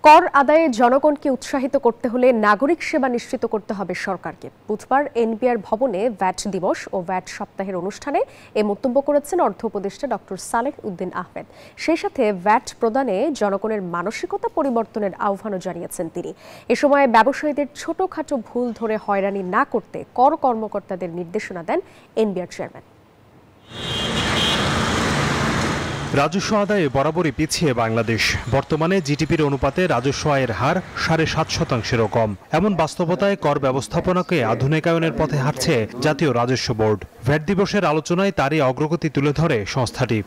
কর আদায়ে জনগণকে উৎসাহিত করতে হলে নাগরিক সেবা নিশ্চিত করতে হবে সরকারকে। বুধবার এনবিআর ভবনে ভ্যাট দিবস ও ভ্যাট সপ্তাহের অনুষ্ঠানে এ মন্তব্য করেছেন অর্থ উপদেষ্টা ডক্টর সালেহ উদ্দিন আহমেদ। সেই সাথে ভ্যাট প্রদানে জনগণের মানসিকতা পরিবর্তনের আহ্বানও জানিয়েছেন তিনি। এ সময় ব্যবসায়ীদের ছোটখাটো ভুল ধরে হয়রানি না করতে কর কর্মকর্তাদের নির্দেশনা দেন এনবিআর চেয়ারম্যান। রাজস্ব আদায়ে বরাবরই পিছিয়ে বাংলাদেশ। বর্তমানে জিডিপির অনুপাতে রাজস্ব আয়ের হার ৭.৫%-এরও কম। এমন বাস্তবতায় কর ব্যবস্থাপনাকে আধুনিকায়নের পথে হাঁটছে জাতীয় রাজস্ব বোর্ড। ভ্যাট দিবসের আলোচনায় তারই অগ্রগতি তুলে ধরে সংস্থাটি।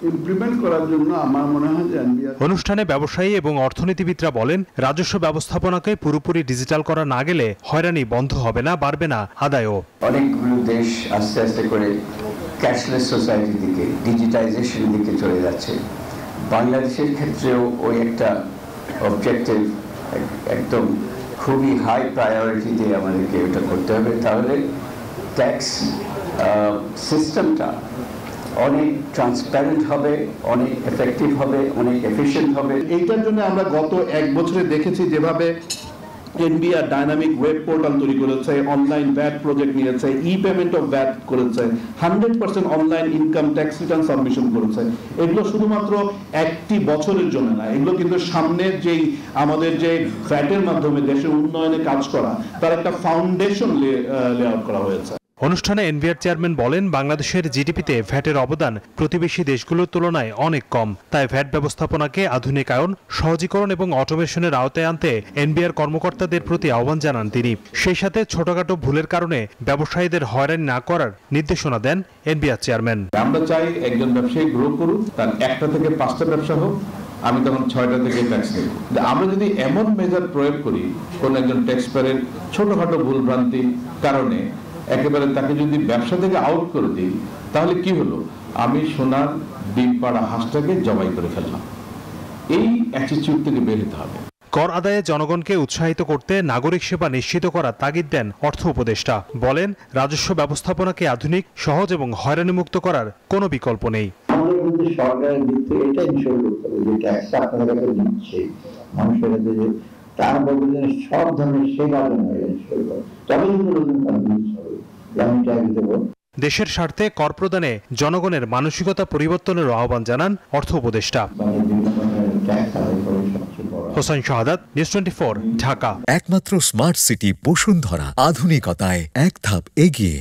অনুষ্ঠানে ব্যবসায়ী এবং অর্থনীতিবিদরা বলেন, রাজস্ব ব্যবস্থাপনাকে পুরোপুরি ডিজিটাল করা না গেলে হয়রানি বন্ধ হবে না, বাড়বে না আদায়ও। অনেকগুলো দেশ আস্তে আস্তে করে ক্যাশলেস সোসাইটির দিকে, ডিজিটাইজেশনের দিকে চলে যাচ্ছে। বাংলাদেশের ক্ষেত্রেও ওই একটা অবজেক্টিভ একদম খুবই হাই প্রায়োরিটি দিয়ে আমাদেরকে এটা করতে হবে। তাহলে ট্যাক্স সিস্টেমটা অনেক ট্রান্সপারেন্ট হবে, অনেক এফেক্টিভ হবে, অনেক এফিশিয়েন্ট হবে। এইটার জন্য আমরা গত এক বছরে দেখেছি যেভাবে এনবিআর ডাইনামিক ওয়েব পোর্টাল তৈরি করেছে, অনলাইন ভ্যাট প্রজেক্ট নিয়েছে, পেমেন্ট অফ ভ্যাট করেছে, 100% online income tax return submission করেছে। এগুলো শুধুমাত্র একটি বছরের জন্য না, এগুলো কিন্তু সামনের যেই আমাদের যে ভ্যাটের মাধ্যমে দেশের উন্নয়নে কাজ করা, তার একটা ফাউন্ডেশন লেআউট করা হয়েছে। অনুষ্ঠানে এনবিআর চেয়ারম্যান বলেন, বাংলাদেশের জিডিপিতে ভ্যাটের অবদান প্রতিবেশী দেশগুলোর তুলনায় অনেক কম। তাই ভ্যাট ব্যবস্থাপনাকে আধুনিকায়ন, সহজীকরণ এবং অটোমেশনের আওতায় আনতে এনবিআর কর্মকর্তাদের প্রতি আহ্বান জানান তিনি। সেই সাথে ছোটখাটো ভুলের কারণে ব্যবসায়ীদের হয়রানি না করার নির্দেশনা দেন এনবিআর চেয়ারম্যান। আমরা চাই একজন ব্যবসায়ী গ্রো করুক, তার 1টা থেকে 5টা ব্যবসা হোক, আমি তখন 6টা থেকে ট্যাক্স নেব। আমরা যদি এমন মেজার প্রয়োগ করি, কোন একজন ট্যাক্স পেয়ারের ছোটখাটো ভুল ভ্রান্তি কারণে একেবারে তাকে যদি ব্যবসা থেকে আউট করে দিই, তাহলে কি হলো? আমি সোনার ডিম পাড়া হাঁসটাকে জবাই করে ফেললাম। এই অ্যাটিটিউড থেকে বের হতে হবে। কর আদায়ে জনগণকে উৎসাহিত করতে নাগরিক সেবা নিশ্চিত করার তাগিদ দেন অর্থ উপদেষ্টা। বলেন, রাজস্ব ব্যবস্থাপনাকে আধুনিক, সহজ এবং হয়রানিমুক্ত করার কোনো বিকল্প নেই। আমাদের কিন্তু সরকারের দিক থেকে এটা ইনশিওর করতে হবে যে ট্যাক্স আপনাদের কাছে দিচ্ছে মানুষের কাছে, যে তার বলতে সব ধরনের সেবা ইনশিওর করে, তবে দেশের স্বার্থে কর প্রদানে জনগণের মানসিকতা পরিবর্তনের আহ্বান জানান অর্থ উপদেষ্টা। হোসেন শাহাদাত, নিউজ 24, ঢাকা। একমাত্র স্মার্ট সিটি বসুন্ধরা, আধুনিকতায় এক ধাপ এগিয়ে।